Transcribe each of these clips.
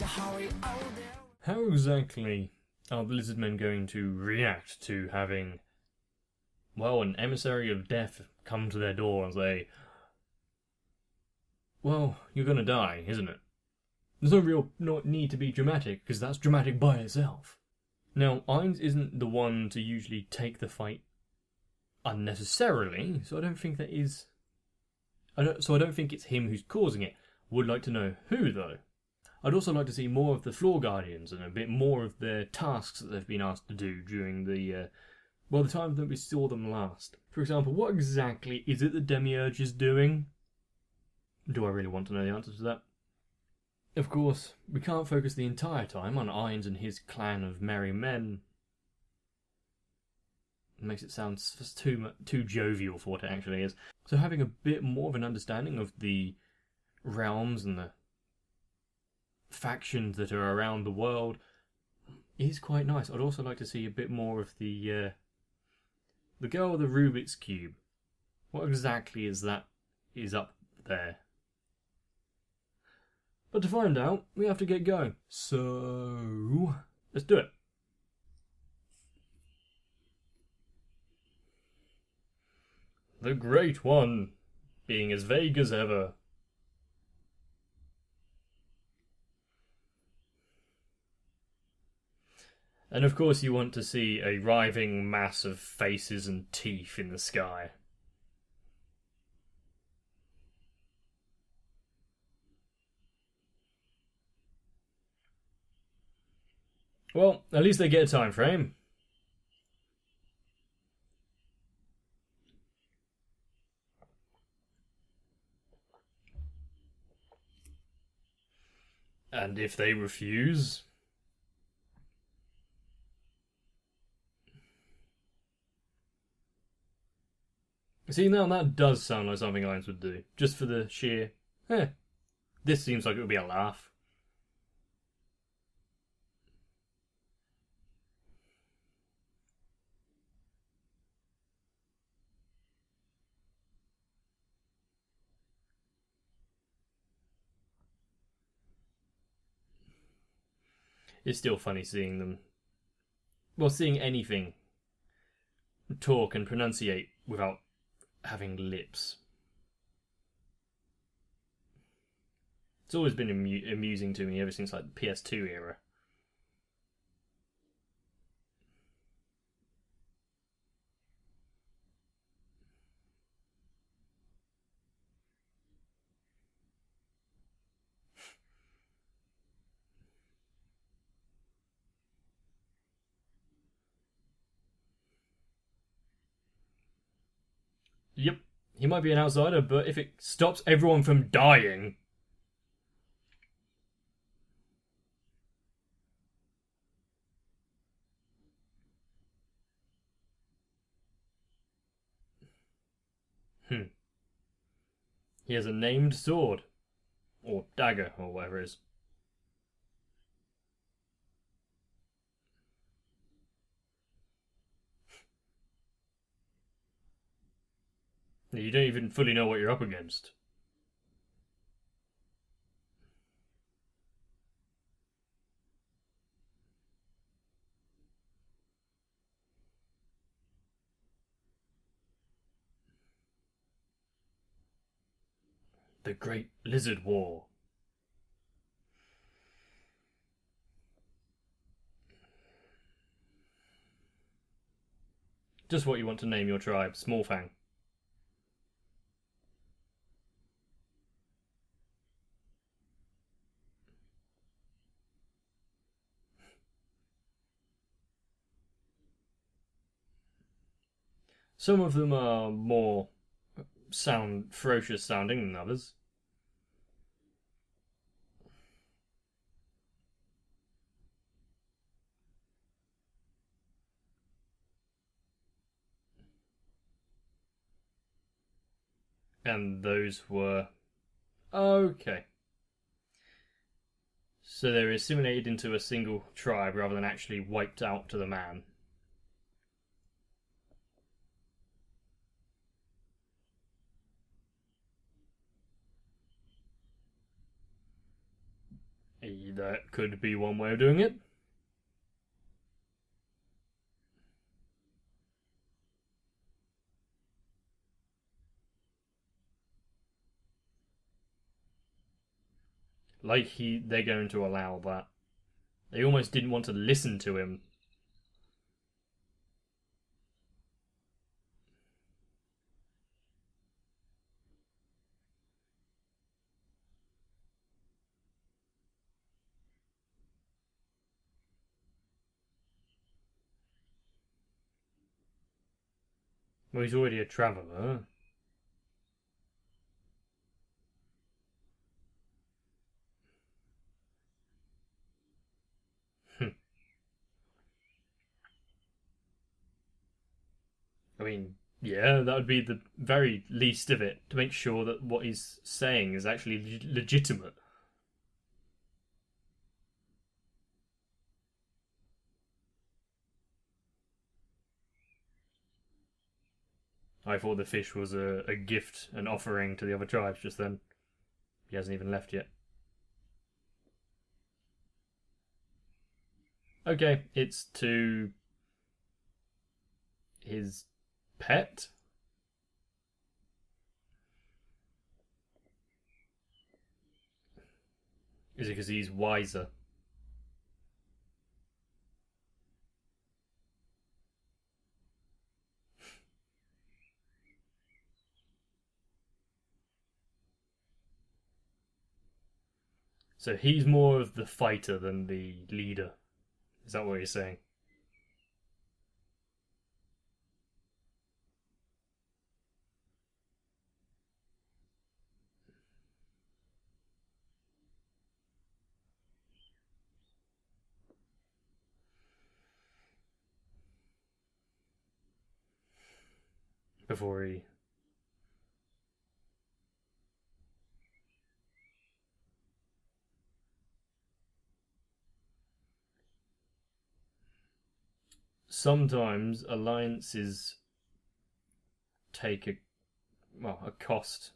How exactly are the lizardmen going to react to having, well, an emissary of death come to their door and say, well, you're gonna die, isn't it? There's no real need to be dramatic, because that's dramatic by itself. Now, Ainz isn't the one to usually take the fight unnecessarily, so I don't think that is... I don't think it's him who's causing it. Would like to know who, though. I'd also like to see more of the Floor Guardians and a bit more of their tasks that they've been asked to do during the time that we saw them last. For example, what exactly is it the Demiurge is doing? Do I really want to know the answer to that? Of course, we can't focus the entire time on Ainz and his clan of merry men. It makes it sound just too jovial for what it actually is. So having a bit more of an understanding of the realms and the factions that are around the world is quite nice. I'd also like to see a bit more of the girl with the Rubik's Cube. What exactly is up there? But to find out, we have to get going. So, let's do it. The Great One, being as vague as ever. And of course you want to see a writhing mass of faces and teeth in the sky. Well, at least they get a time frame. And if they refuse... See, now that does sound like something Ainz would do. Just for the sheer, this seems like it would be a laugh. It's still funny seeing them. Well, seeing anything talk and pronunciate without having lips. It's always been amusing to me ever since like the PS2 era. Yep, he might be an outsider, but if it stops everyone from dying... He has a named sword. Or dagger, or whatever it is. You don't even fully know what you're up against. The Great Lizard War. Just what you want to name your tribe, Smallfang. Some of them are more ferocious sounding than others. And those were... okay. So they were assimilated into a single tribe rather than actually wiped out to the man. That could be one way of doing it. Like they're going to allow that. They almost didn't want to listen to him. Well, he's already a traveller. I mean, yeah, that would be the very least of it, to make sure that what he's saying is actually legitimate. I thought the fish was a gift, an offering to the other tribes just then. He hasn't even left yet. Okay, it's to his pet? Is it because he's wiser? So he's more of the fighter than the leader. Is that what you're saying? Before he. Sometimes alliances take a cost.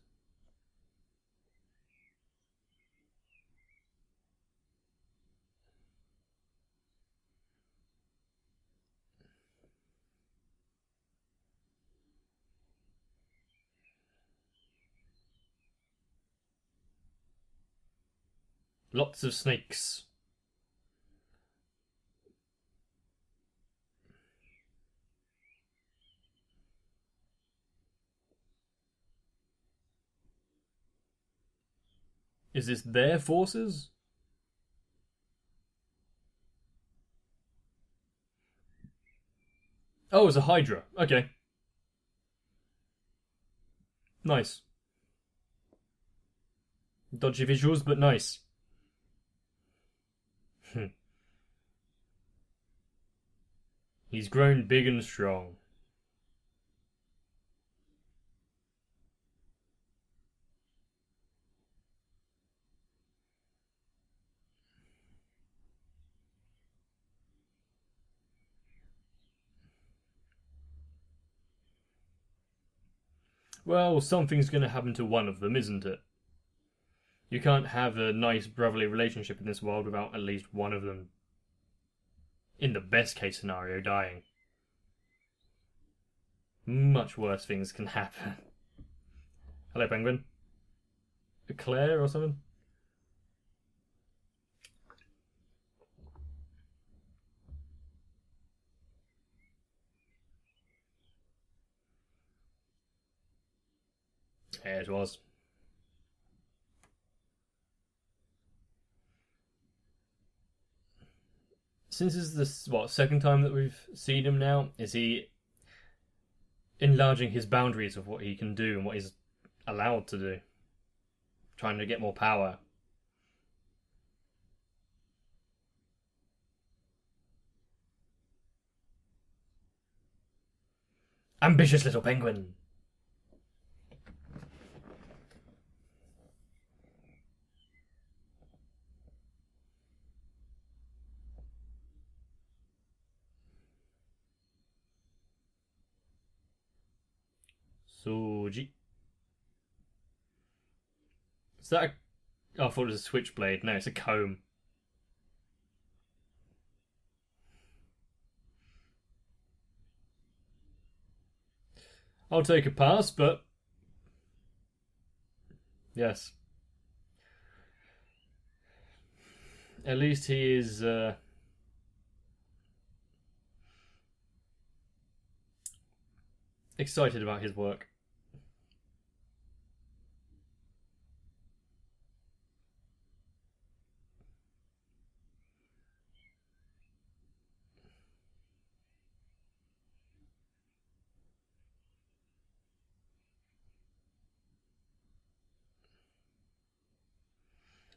Lots of snakes. Is this their forces? Oh, it's a Hydra. Okay. Nice. Dodgy visuals, but nice. He's grown big and strong. Well, something's going to happen to one of them, isn't it? You can't have a nice brotherly relationship in this world without at least one of them, in the best case scenario, dying. Much worse things can happen. Hello, Penguin. Claire or something? Yeah, it was. Since this is the second time that we've seen him now, is he enlarging his boundaries of what he can do and what he's allowed to do? Trying to get more power. Ambitious little penguin. Soji. Is that a... Oh, I thought it was a switchblade. No, it's a comb. I'll take a pass, but yes. At least he is excited about his work.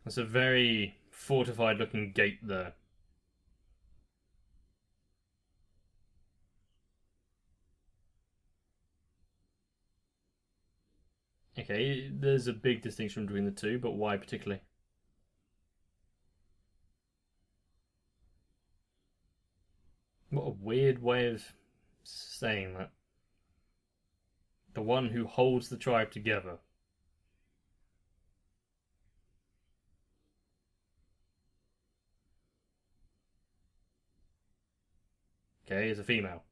That's a very fortified looking gate there. Okay, there's a big distinction between the two, but why particularly? What a weird way of saying that. The one who holds the tribe together. Okay, is a female.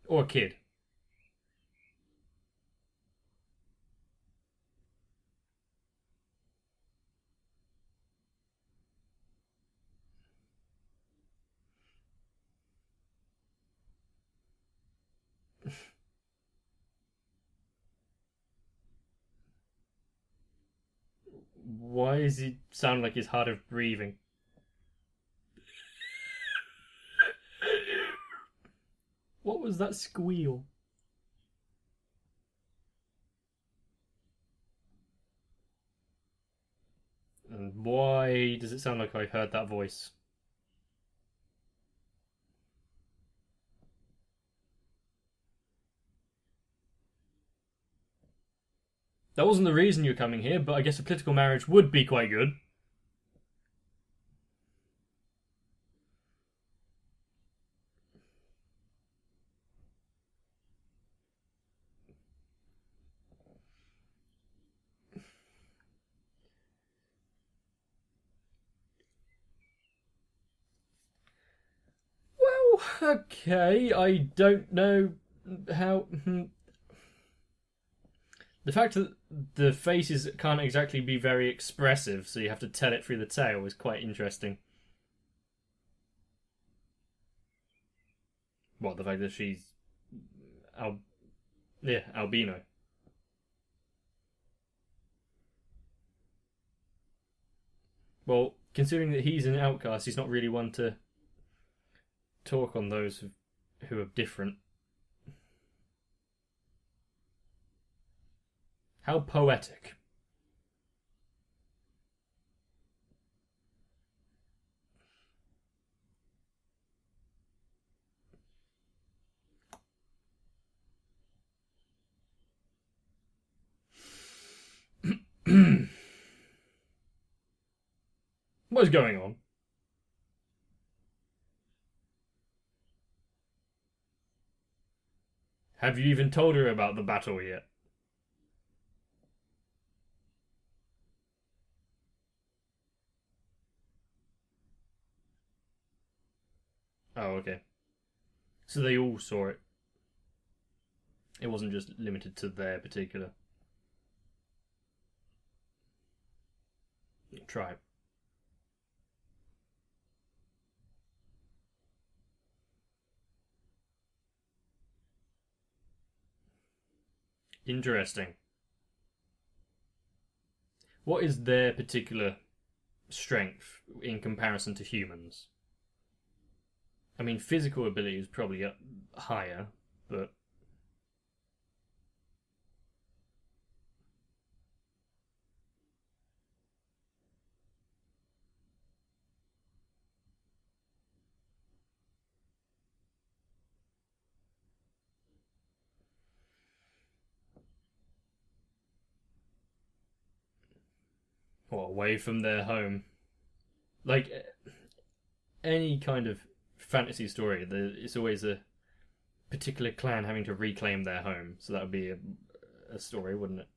Or a kid. Why does he sound like he's hard of breathing? What was that squeal? And why does it sound like I've heard that voice? That wasn't the reason you're coming here, but I guess a political marriage would be quite good. Well, okay, I don't know how. The fact that the faces can't exactly be very expressive, so you have to tell it through the tail, is quite interesting. What, the fact that she's albino. Well, considering that he's an outcast, he's not really one to talk on those who are different. How poetic. What is going on? Have you even told her about the battle yet? Oh, okay. So they all saw it. It wasn't just limited to their particular tribe. Interesting. What is their particular strength in comparison to humans? I mean, physical ability is probably higher, but away from their home. Like any kind of fantasy story, it's always a particular clan having to reclaim their home. So that would be a story, wouldn't it?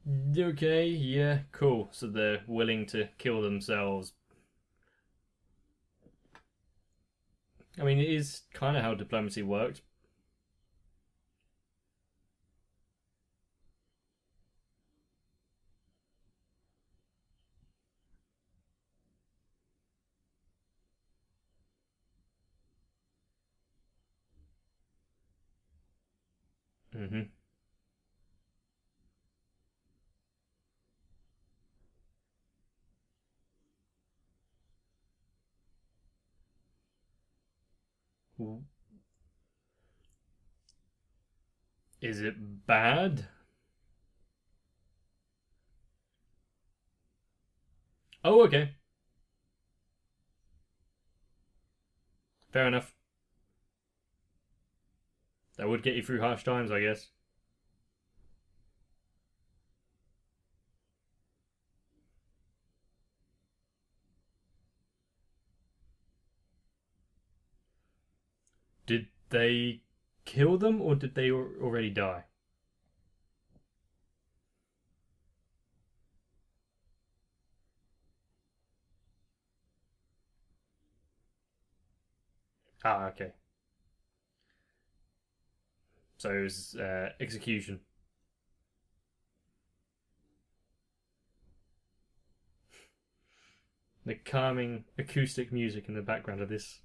Okay, yeah, cool. So they're willing to kill themselves. I mean, it is kind of how diplomacy works. Hmm. Is it bad? Oh, okay. Fair enough. That would get you through harsh times, I guess. Did they kill them or did they already die? Ah, okay. So it was execution. The calming acoustic music in the background of this.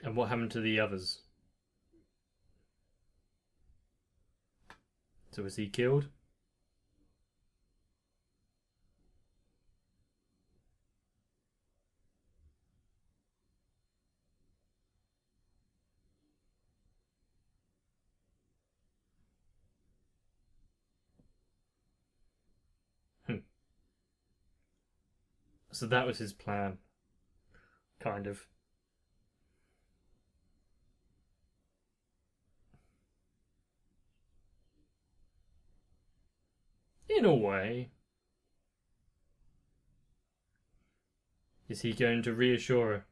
And what happened to the others? So was he killed? Hmm. So that was his plan, kind of. In a way. Is he going to reassure her?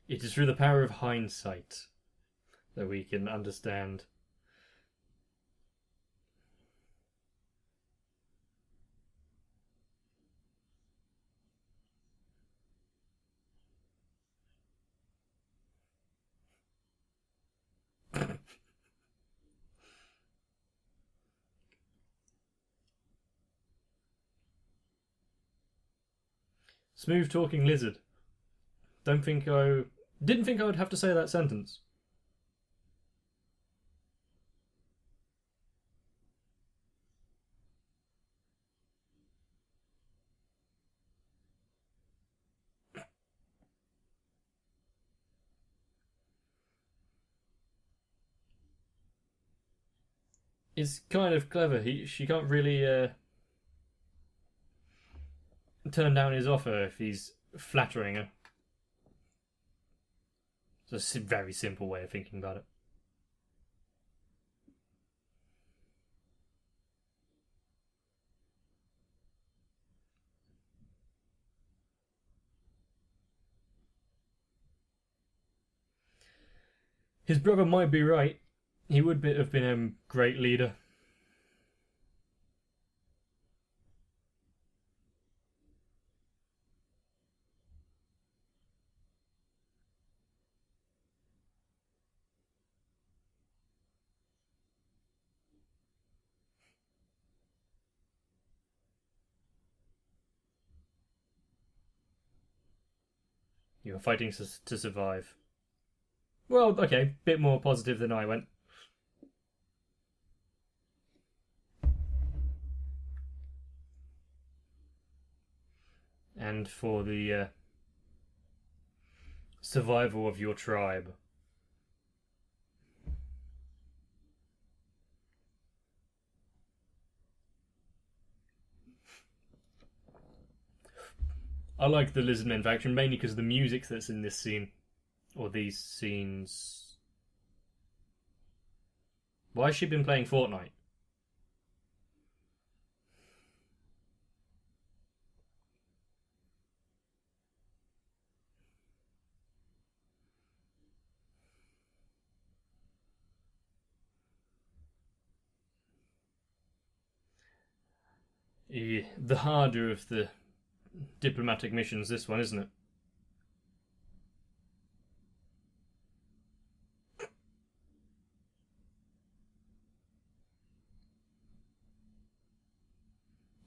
It is through the power of hindsight that we can understand. Smooth talking lizard. Don't think I. Didn't think I would have to say that sentence. It's kind of clever. She can't really turn down his offer if he's flattering her. It's a very simple way of thinking about it. His brother might be right. He would have been a great leader. You were fighting to survive. Well, okay, bit more positive than I went. And for the survival of your tribe. I like the Lizardmen faction mainly because of the music that's in this scene. Or these scenes. Why has she been playing Fortnite? Yeah, the harder of the diplomatic missions, this one, isn't it?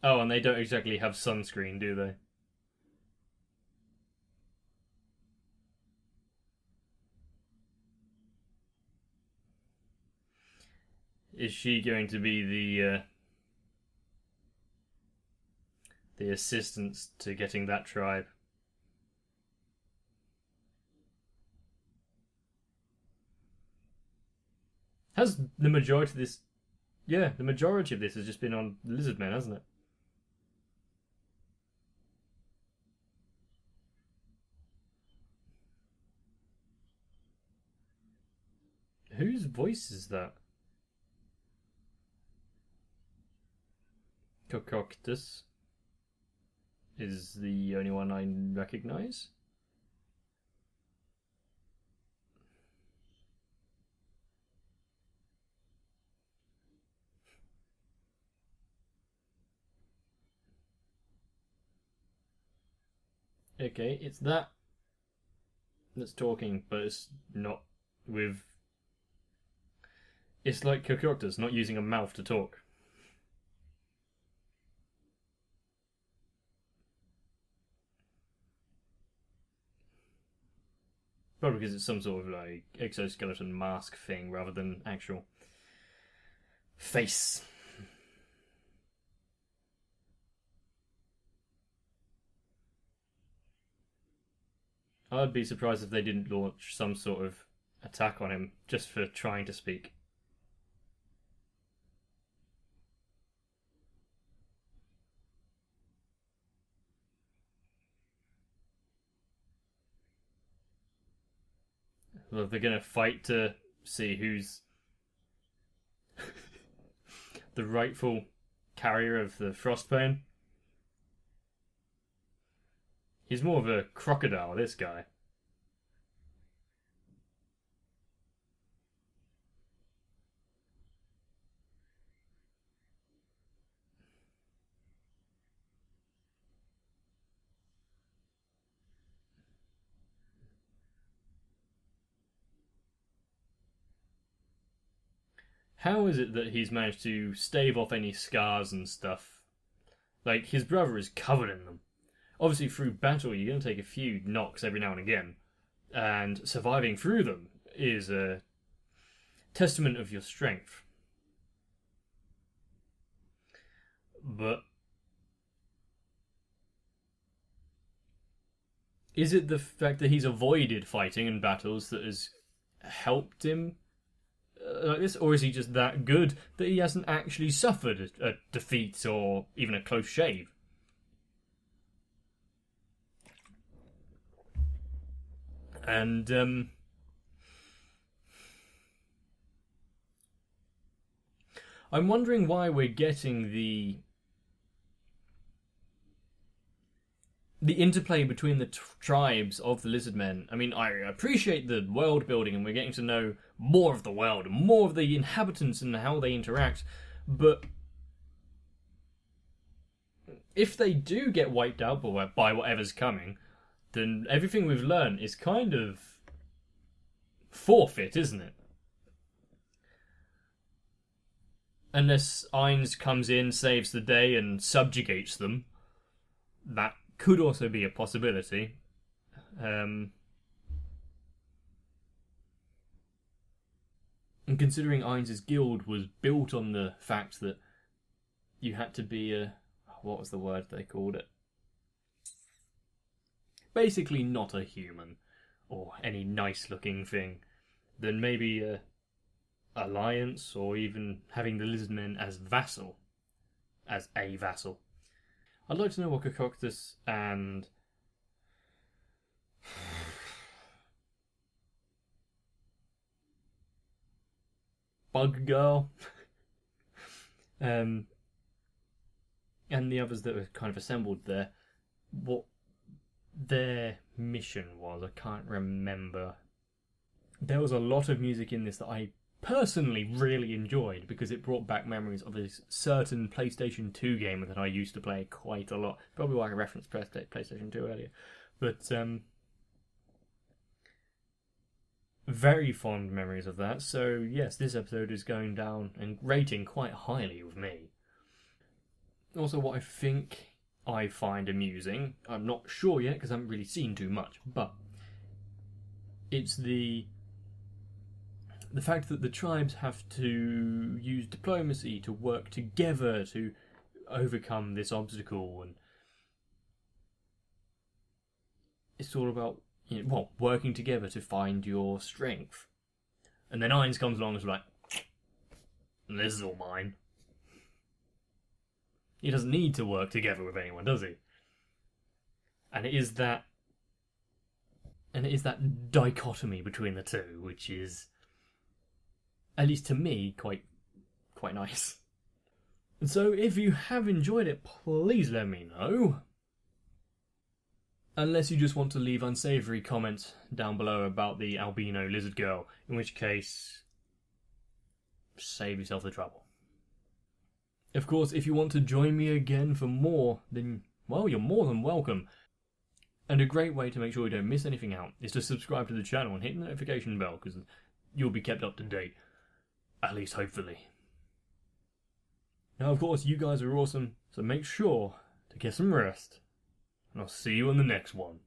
Oh, and they don't exactly have sunscreen, do they? Is she going to be the assistance to getting that tribe? Has the majority of this? Yeah, the majority of this has just been on lizard men, hasn't it? Whose voice is that? Cococtus is the only one I recognise. Okay, it's that that's talking, but it's not with. It's like Cococtus not using a mouth to talk. Probably because it's some sort of like exoskeleton mask thing rather than actual face. I'd be surprised if they didn't launch some sort of attack on him just for trying to speak. Well, they're gonna fight to see who's the rightful carrier of the frostbane. He's more of a crocodile, this guy. How is it that he's managed to stave off any scars and stuff? Like, his brother is covered in them. Obviously, through battle, you're going to take a few knocks every now and again, and surviving through them is a testament of your strength. But is it the fact that he's avoided fighting in battles that has helped him like this, or is he just that good that he hasn't actually suffered a defeat or even a close shave? And I'm wondering why we're getting the interplay between the tribes of the lizard men. I mean, I appreciate the world building and we're getting to know more of the world and more of the inhabitants and how they interact, but if they do get wiped out by whatever's coming, then everything we've learned is kind of forfeit, isn't it? Unless Ainz comes in, saves the day, and subjugates them, that could also be a possibility. Um, and considering Ainz's guild was built on the fact that you had to be a. What was the word they called it? Basically, not a human or any nice looking thing, then maybe a alliance or even having the lizardmen as vassal, as a vassal. I'd like to know what Cococtus and bug girl. And the others that were kind of assembled there, what their mission was, I can't remember. There was a lot of music in this that I personally really enjoyed because it brought back memories of a certain PlayStation 2 game that I used to play quite a lot. Probably why I referenced PlayStation 2 earlier. But very fond memories of that. So yes, this episode is going down and rating quite highly with me. Also, what I find amusing, I'm not sure yet because I haven't really seen too much, but it's the fact that the tribes have to use diplomacy to work together to overcome this obstacle, and it's all about, working together to find your strength. And then Ainz comes along and is like, this is all mine. He doesn't need to work together with anyone, does he? And it is that dichotomy between the two, which is, at least to me, quite nice. And so, if you have enjoyed it, please let me know. Unless you just want to leave unsavoury comments down below about the albino lizard girl, in which case, save yourself the trouble. Of course, if you want to join me again for more, then, well, you're more than welcome. And a great way to make sure you don't miss anything out is to subscribe to the channel and hit the notification bell, because you'll be kept up to date. At least, hopefully. Now, of course, you guys are awesome, so make sure to get some rest. And I'll see you in the next one.